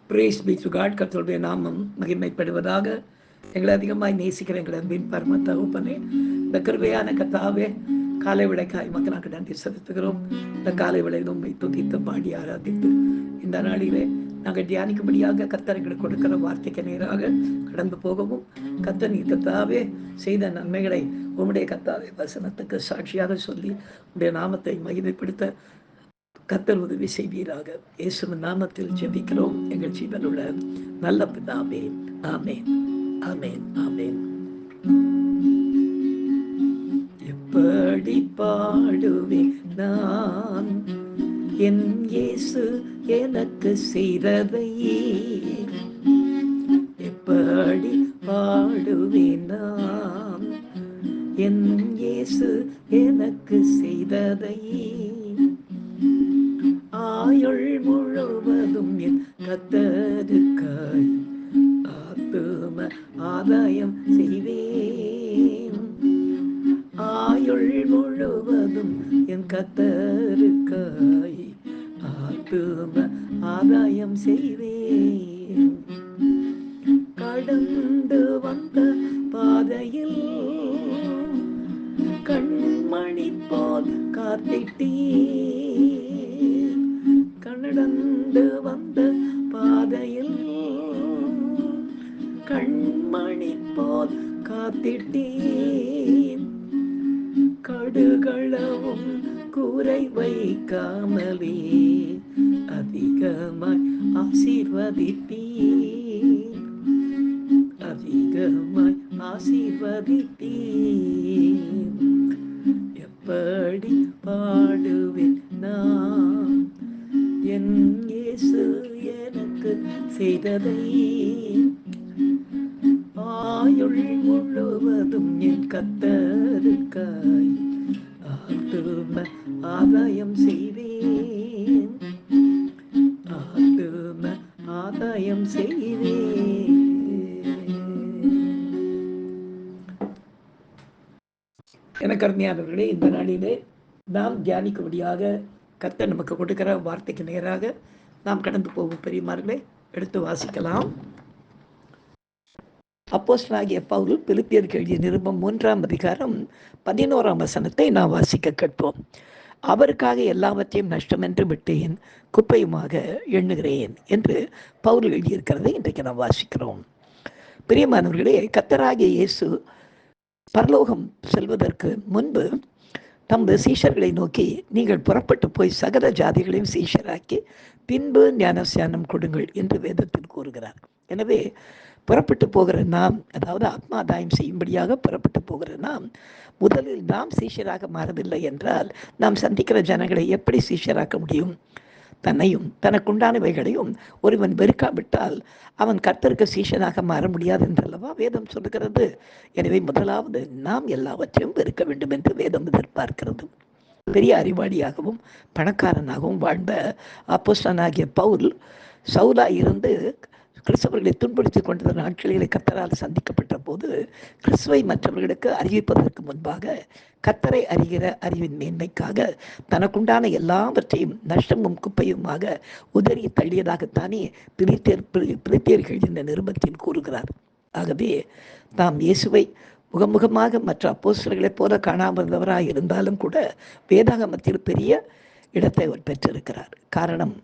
Brace B to God. கர்த்தருடைய நாமம் மகிமைப்படுவதாக. எங்களை அதிகமாய் நேசிக்கிற எங்களை அன்பின் பரம தகப்பனே, இந்த கிருபையான கர்த்தாவே, காலை விளைக்காய் மக்களுக்கு நன்றி செலுத்துகிறோம். இந்த காலை விளையில் உண்மை துதித்து பாடி ஆராதித்து இந்த நாளிலே நாங்கள் தியானிக்கும்படியாக கர்த்தர் எங்களுக்கு கொடுக்கிற வார்த்தைக்கு நேராக கடந்து போகவும், கர்த்தர் நீ கர்த்தாவே செய்த நன்மைகளை உம்முடைய கர்த்தாவே வசனத்துக்கு சாட்சியாக சொல்லி உடைய நாமத்தை மகிமைப்படுத்த கர்த்தர் உதவி செய்வீராக. இயேசுவின் நாமத்தில் ஜெபிக்கிறோம் எங்கள் ஜீவனுள்ள நல்ல பிதாவே. ஆமென், ஆமென், ஆமென். எப்படி பாடுவேன் நான் என் இயேசு எனக்கு செய்ததை? எப்படி பாடுவேன் நான் என் இயேசு எனக்கு செய்ததை? ஆயுள் முழுவதும் என் கர்த்தருக்காய் ஆத்தும ஆதாயம் செய்வேன். ஆயுள் முழுவதும் என் கர்த்தருக்காய் ஆத்தும ஆதாயம் செய்வேன். கடந்து வந்த பாதையில் கண்மணி போல் காத்திட்டேன். கடந்து வந்த பாதையில் கண்மணி போல் காத்திட்டேன். கடுகளவும் குறை வைக்காமலே அதிகமாய் ஆசீர்வதித்தேன். அதிகமாய் ஆசீர்வதித்தேன். எப்படி பாடுவேன் நான் என் இயேசு எனக்கு செய்ததை? ஆயுள் முழுவதும் என் கர்த்தருக்காய் ஆத்தும ஆதாயம் செய்வேன். ஆத்தும ஆதாயம் செய்வேன். எனக்கு அருமையானவர்களே, இந்த நாளிலே நாம் தியானிக்கும்படியாக கர்த்தர் நமக்கு கொடுக்கிற வார்த்தைக்கு நேராக நாம் கடந்து போகும் பெரியமார்களே எடுத்து வாசிக்கலாம். அப்போஸ்தலனாகிய பவுல் பிலிப்பியருக்கு எழுதிய நிருபம் 3ஆம் அதிகாரம் 11ஆம் வசனத்தை நாம் வாசிக்க கேட்போம். அவருக்காக எல்லாவற்றையும் நஷ்டமென்று விட்டேன், குப்பையுமாக எண்ணுகிறேன் என்று பவுல் எழுதியிருக்கிறதை இன்றைக்கு நாம் வாசிக்கிறோம். பிரியமானவர்களே, கர்த்தராகிய இயேசு பரலோகம் செல்வதற்கு முன்பு தமது சீஷர்களை நோக்கி, நீங்கள் புறப்பட்டு போய் சகல ஜாதிகளையும் சீஷராக்கி பின்பு ஞானஸ்நானம் கொடுங்கள் என்று வேதத்தில் கூறுகிறார். எனவே புறப்பட்டு போகிற நாம், அதாவது ஆத்மாதாயம் செய்யும்படியாக புறப்பட்டு போகிற நாம், முதலில் நாம் சீஷராக மாறவில்லை என்றால் நாம் சந்திக்கிற ஜனங்களை எப்படி சீஷராக்க முடியும்? தன்னையும் தனக்குண்டானவைகளையும் ஒருவன் வெறுக்காவிட்டால் அவன் கர்த்தருக்கு சீஷனாக மாற முடியாது என்றல்லவா வேதம் சொல்லுகிறது. எனவே முதலாவது நாம் எல்லாவற்றையும் வெறுக்க வேண்டும் என்று வேதம் எதிர்பார்க்கிறது. பெரிய அறிவாளியாகவும் பணக்காரனாகவும் வாழ்ந்த அப்போஸ்தலனாகிய பவுல் சவுலா இருந்து கிறிஸ்தவர்களை துன்புறுத்தி கொண்ட நாட்களிலே கர்த்தரால் சந்திக்கப்பட்ட போது கிறிஸ்துவை மற்றவர்களுக்கு அறிவிப்பதற்கு முன்பாக கர்த்தரை அறிகிற அறிவின் மேன்மைக்காக தனக்குண்டான எல்லாவற்றையும் நஷ்டமும் குப்பையுமாக உதறி தள்ளியதாகத்தானே பிலிப்பியர்கள் இந்த நிருபத்தில் கூறுகிறார். ஆகவே தாம் இயேசுவை முகமுகமாக மற்ற அப்போஸ்தலர்களைப் போல காணாமல் இருந்தவராக இருந்தாலும் கூட வேதாகமத்தில் பெரிய இடத்தை அவர் பெற்றிருக்கிறார். காரணம்,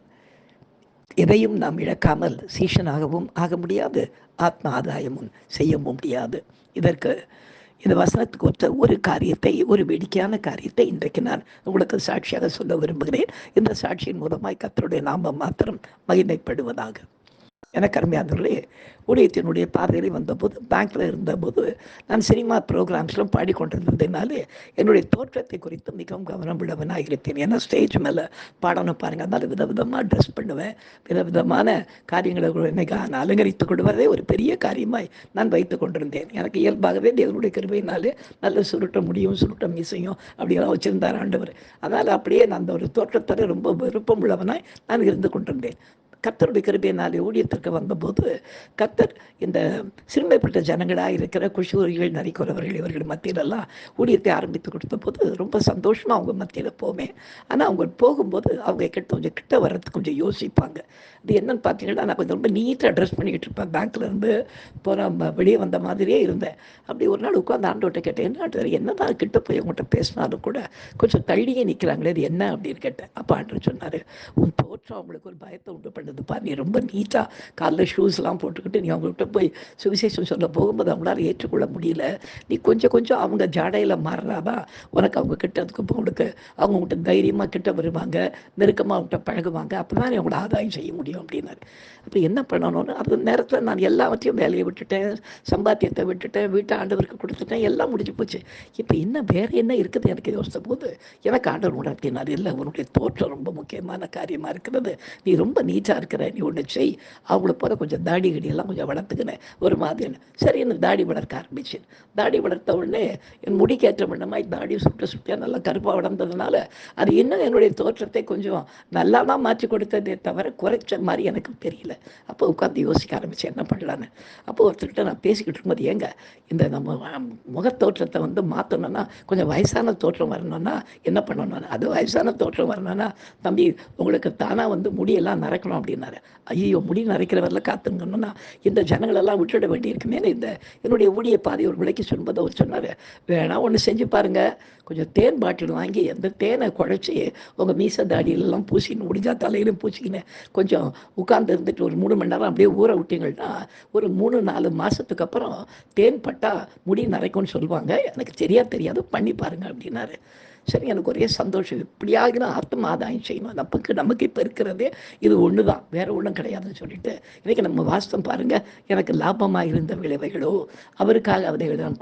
எதையும் நாம் இழக்காமல் சீஷனாகவும் ஆக முடியாது, ஆத்ம ஆதாயமும் செய்ய முடியாது. இதற்கு இந்த வசனத்துக்கு ஒத்த ஒரு காரியத்தை, ஒரு வேடிக்கையான காரியத்தை இன்றைக்கு நான் உங்களுக்கு சாட்சியாக சொல்ல விரும்புகிறேன். இந்த சாட்சியின் மூலமாய் கர்த்தருடைய நாமம் மாத்திரம் மகிமைப்படுவதாக. எனக்கு அருமையானவர்களே, ஊழியத்தினுடைய பார்வையில் வந்தபோது, பேங்க்கில் இருந்தபோது நான் சினிமா ப்ரோக்ராம்ஸ்லாம் பாடிக்கொண்டிருந்ததுனாலே என்னுடைய தோற்றத்தை குறித்து மிகவும் கவனம் உள்ளவனாக இருப்பேன். ஏன்னா ஸ்டேஜ் மேலே பாடணும் பாருங்கள், அதனால் விதவிதமாக ட்ரெஸ் பண்ணுவேன், விதவிதமான காரியங்களை என்னை அலங்கரித்து கொள்வதே ஒரு பெரிய காரியமாய் நான் வைத்து கொண்டிருந்தேன். எனக்கு இயல்பாகவே தேவனுடைய கிருபையினாலே நல்ல சுருட்ட முடியும், சுருட்ட மீசையும் அப்படியெல்லாம் வச்சுருந்தார் ஆண்டவர். அதனால் அப்படியே நான் அந்த ஒரு தோற்றத்தில் ரொம்ப விருப்பம் உள்ளவனாய் நான் இருந்து கொண்டிருந்தேன். கர்த்தருடைய கிருபையினாலே ஊழியத்திற்கு வந்தபோது கர்த்தர் இந்த சிறுமைப்பட்ட ஜனங்களாக இருக்கிற குஷூரிகள், நரிக்குறவர்கள் இவர்கள் மத்தியிலெல்லாம் ஊழியத்தை ஆரம்பித்து கொடுத்தபோது ரொம்ப சந்தோஷமாக அவங்க மத்தியில் போவேன். ஆனால் அவங்க போகும்போது அவங்க கொஞ்சம் கிட்ட வர்றதுக்கு கொஞ்சம் யோசிப்பாங்க. அது என்னன்னு பார்த்தீங்கன்னா, நான் கொஞ்சம் ரொம்ப நீட்டாக ட்ரெஸ் பண்ணிக்கிட்டு இருப்பேன். பேங்க்லேருந்து வெளியே வந்த மாதிரியே இருந்தேன். அப்படி ஒரு நாள் உட்காந்து ஆண்டவர்கிட்ட கேட்டேன், என்னதான் கிட்ட போய் அவங்கள்ட்ட பேசினாலும் கூட கொஞ்சம் தள்ளியே நிற்கிறாங்களே, இது என்ன அப்படின்னு கேட்டேன். அப்போ ஆண்டவர் சொன்னார், உன் தோற்றம் அவங்களுக்கு ஒரு பயத்தை உண்டு பண்ணுதுப்பா. நீ ரொம்ப நீட்டாக காலைல ஷூஸ்லாம் போட்டுக்கிட்டு நீ அவங்கள்ட்ட போய் சுவிசேஷம் சொல்ல போகும்போது அவங்களால ஏற்றுக்கொள்ள முடியல. நீ கொஞ்சம் கொஞ்சம் அவங்க ஜாடையில் மாறினாதான் உனக்கு அவங்க கிட்ட அதுக்கு உங்களுக்கு அவங்ககிட்ட தைரியமாக கிட்ட வருவாங்க, நெருக்கமாக அவங்ககிட்ட பழகுவாங்க. அப்போ தான் அவங்கள ஆதாயம் செய்ய முடியும் அப்படின்னாரு. அப்போ என்ன பண்ணணும்னு அந்த நேரத்தில் நான் எல்லாவற்றையும் வேலையை விட்டுட்டேன், சம்பாத்தியத்தை விட்டுட்டேன், வீட்டை ஆண்டவருக்கு கொடுத்துட்டேன், எல்லாம் முடிஞ்சு போச்சு. இப்போ என்ன வேறு என்ன இருக்குது எனக்கு யோசித்த போது எனக்கு ஆண்டவர் உணர்த்தினார், இல்லை உன்னுடைய தோற்றம் ரொம்ப முக்கியமான காரியமாக இருக்கிறது. நீ ரொம்ப நீட்டாக இருக்கிற, நீ ஒன்று செய். அவங்கள போல கொஞ்சம் தாடி கடியெல்லாம் கொஞ்சம் வளர்த்துக்கினேன் ஒரு மாதிரி. சரி, எனக்கு தாடி வளர்க்க ஆரம்பிச்சேன். தாடி வளர்த்த உடனே என் முடிக்கேற்ற வண்ணமாய் தாடி சுட்ட நல்லா கருப்பாக வளர்ந்ததுனால அது இன்னும் என்னுடைய தோற்றத்தை கொஞ்சம் நல்லா தான் மாற்றி கொடுத்ததே தவிர குறைச்ச மாதிரி எனக்கு தெரியல. அப்போ உட்காந்து யோசிக்க ஆரம்பித்தேன் என்ன பண்ணலான்னு. அப்போ ஒருத்தர்கிட்ட நான் பேசிக்கிட்டு இருக்கும்போது, ஏங்க இந்த நம்ம முகத்தோற்றத்தை வந்து மாற்றணும்னா கொஞ்சம் வயசான தோற்றம் வரணும்னா என்ன பண்ணணும்? அது வயசான தோற்றம் வரணும்னா தம்பி உங்களுக்கு தானாக வந்து முடியெல்லாம் நரைக்கணும் அப்படின்னாரு. ஐயோ, முடி நரைக்கிறவரில் காத்துங்கணும்னா இந்த ஜனங்களெல்லாம் விட்டுட வேண்டியிருக்குமே. இந்த என்னுடைய ஊழிய பாதை ஒரு விலைக்கு சொல்லும்போது அவர் சொன்னார், வேணா ஒன்று செஞ்சு பாருங்கள், கொஞ்சம் தேன் பாட்டில் வாங்கி அந்த தேனை குழைச்சி உங்கள் மீச தாடியிலெல்லாம் பூசின்னு முடிஞ்சா தலையிலும் பூசிக்கின்னு கொஞ்சம் உட்கார்ந்து இருந்துட்டு ஒரு 3 மணி நேரம் அப்படியே ஊற விட்டீங்கன்னா ஒரு 3-4 மாதத்துக்கு அப்புறம் தேன் பட்டா முடி நரைக்கும்னு சொல்லுவாங்க. எனக்கு தெரியாது, பண்ணி பாருங்க அப்படின்னாரு. சரி, எனக்கு ஒரே சந்தோஷம். இப்படியாக ஆத்ம ஆதாயம் செய்யணும். நமக்கு இப்போ இருக்கிறதே இது ஒன்று தான், வேறு ஒன்றும் கிடையாதுன்னு சொல்லிட்டு இன்றைக்கி நம்ம வாஸ்தம் பாருங்கள். எனக்கு லாபமாக இருந்த விளைவைகளோ அவருக்காக அதை நான்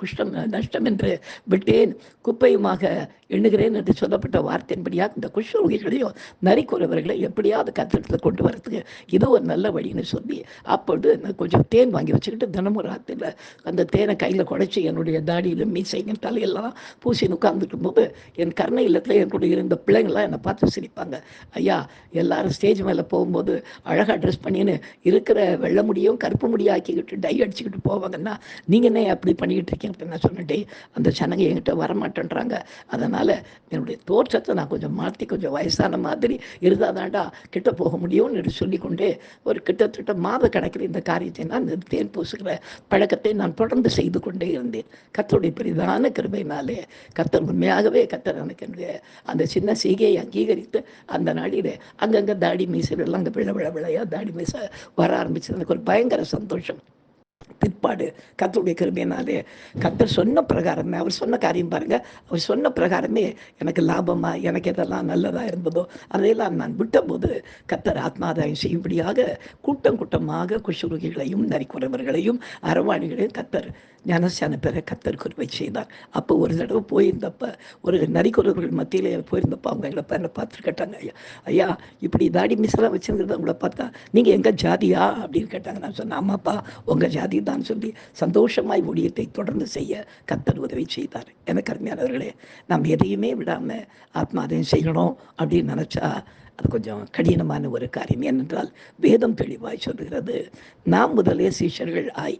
நஷ்டம் என்று விட்டேன், குப்பையுமாக எண்ணுகிறேன் என்று சொல்லப்பட்ட வார்த்தையின்படியாக இந்த குஷ்ரோகிகளையும் நரிக்குறவர்களை எப்படியாவது கத்திரத்தில் கொண்டு வரதுக்கு இது ஒரு நல்ல வழின்னு சொல்லி அப்பொழுது நான் கொஞ்சம் தேன் வாங்கி வச்சுக்கிட்டு தினமும் ராத்திரியில் அந்த தேனை கையில் குடைச்சி என்னுடைய தாடியில் மீசைங்க தலையெல்லாம் பூசி உட்கார்ந்துக்கும் போது என் கருணை இல்லத்தில் என் கூட இருந்த பிள்ளைங்கள்லாம் என்னை பார்த்து சிரிப்பாங்க. ஐயா, எல்லாரும் ஸ்டேஜ் மேலே போகும்போது அழகாக ட்ரெஸ் பண்ணின்னு இருக்கிற வெள்ளை முடியும் கருப்பு முடியும் ஆக்கிக்கிட்டு டை அடிச்சுக்கிட்டு போவாங்கன்னா நீங்கள் என்ன அப்படி பண்ணிக்கிட்டு இருக்கீங்க அப்படின்னு நான் சொன்னேன். அந்த ஜனங்க என்கிட்ட வரமாட்டேன்றாங்க, அதனால் என்னுடைய தோற்றத்தை நான் கொஞ்சம் மாற்றி கொஞ்சம் வயசான மாதிரி இருந்தால் தாண்டா கிட்ட போக முடியும்னு சொல்லிக்கொண்டே ஒரு கிட்டத்தட்ட மாத கணக்கில் இந்த காரியத்தை நான் தேன் பூசுகிற பழக்கத்தை நான் தொடர்ந்து செய்து கொண்டே இருந்தேன். கர்த்தருடைய பெரிதான கிருபையினாலே கர்த்தர் உண்மையாகவே கர்த்தர் எனக்கு என்னுடைய அந்த சின்ன சீகையை அங்கீகரித்து அந்த நாளில் அங்கங்கே தாடி மீசைலாம் அங்கே விளையா தாடி மீசை வர ஆரம்பிச்சது. எனக்கு ஒரு பயங்கர சந்தோஷம். பிற்பாடு கர்த்தருடைய கிருபையினாலே கர்த்தர் சொன்ன பிரகாரமே, அவர் சொன்ன காரியம் பாருங்கள், அவர் சொன்ன பிரகாரமே எனக்கு லாபமாக எனக்கு எதெல்லாம் நல்லதாக இருந்ததோ அதையெல்லாம் நான் விட்டபோது கர்த்தர் ஆத்மாதாயம் செய்யும்படியாக கூட்டமாக குஷ்ரோகிகளையும் நரிக்குறவர்களையும் அரவாணிகளையும் கர்த்தர் ஞானஸ்தான பெற கர்த்தர் கிருபை செய்தார். அப்போ ஒரு தடவை போயிருந்தப்ப ஒரு நரிக்குறவர்கள் மத்தியில் போயிருந்தப்போ அவங்க என்னை பார்த்துட்டு கேட்டாங்க, ஐயா இப்படி தாடி மிஸ்லாம் வச்சுருக்கிறது அவங்கள பார்த்தா நீங்கள் எங்கள் ஜாதியா அப்படின்னு கேட்டாங்க. நான் சொன்னேன், ஆமாப்பா உங்கள் ஜாதி தான் சொல்லி சந்தோஷமாய் ஊழியத்தை தொடர்ந்து செய்ய கர்த்தர் உதவி செய்தார். எனக்கு அருமையானவர்களே, நாம் எதையுமே விடாமல் ஆத்மாதையும் செய்யணும் அப்படின்னு நினச்சா அது கொஞ்சம் கடினமான ஒரு காரியம். ஏனென்றால் வேதம் தெளிவாய் சொல்லுகிறது, நாம் முதலே சீஷர்கள் ஆய்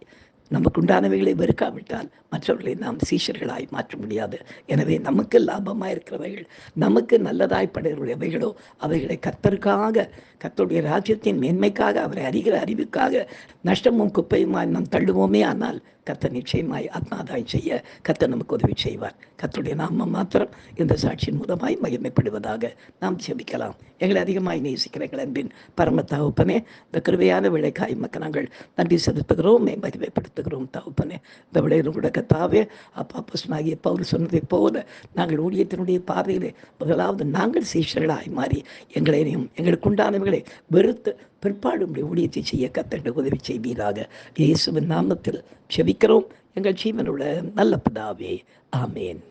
நமக்கு உண்டானவைகளை வெறுக்காவிட்டால் மற்றவர்களை நாம் சீஷர்களாய் மாற்ற முடியாது. எனவே நமக்கு லாபமாக இருக்கிறவைகள், நமக்கு நல்லதாய் படுகிறவைகளோ அவைகளை கர்த்தருக்காக, கர்த்தருடைய ராஜ்யத்தின் மேன்மைக்காக, அவரை அறிகிற அறிவுக்காக நஷ்டமும் குப்பையுமாய் நாம் தள்ளுவோமே. ஆனால் கர்த்தர் நிச்சயமாய் ஆத்மாதாயம் செய்ய கர்த்தர் நமக்கு உதவி செய்வார். கர்த்தருடைய நாமம் மாத்திரம் இந்த சாட்சியின் மூலமாய் மகிமைப்படுவதாக நாம் ஜெபிக்கலாம். எங்களை அதிகமாய் நேசிக்கிற எங்கள் அன்பின் பரம தகப்பனே, இந்த கிருபையான விளைக்காய் மக்கள் நாங்கள் நன்றி செலுத்துகிறோம், மகிமைப்படுத்துகிறோம் தகப்பனே. இந்த விளையிலும் கூட கர்த்தாவே, அப்பா பசுனாகிய பவுல் சொன்னதை போல நாங்கள் ஊழியத்தினுடைய பாதையிலே முதலாவது நாங்கள் சீஷர்களாய் மாறி எங்களையும் எங்களுக்கு உண்டானவர்களை வெறுத்து பிற்பாடு ஊழியத்தை செய்ய கர்த்தர் உதவி செய்வீராக. இயேசுவின் நாமத்தில் ஜெபிக்கிறோம் எங்கள் ஜீவனுள்ள நல்ல பிதாவே, ஆமேன்.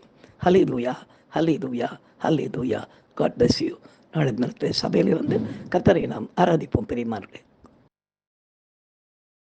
ஹல்லேலூயா, ஹல்லேலூயா, ஹல்லேலூயா. God bless you. நாளை தினத்தில் சபையிலே வந்து கர்த்தரை நாம் ஆராதிப்போம் பிரியமானவர்களே.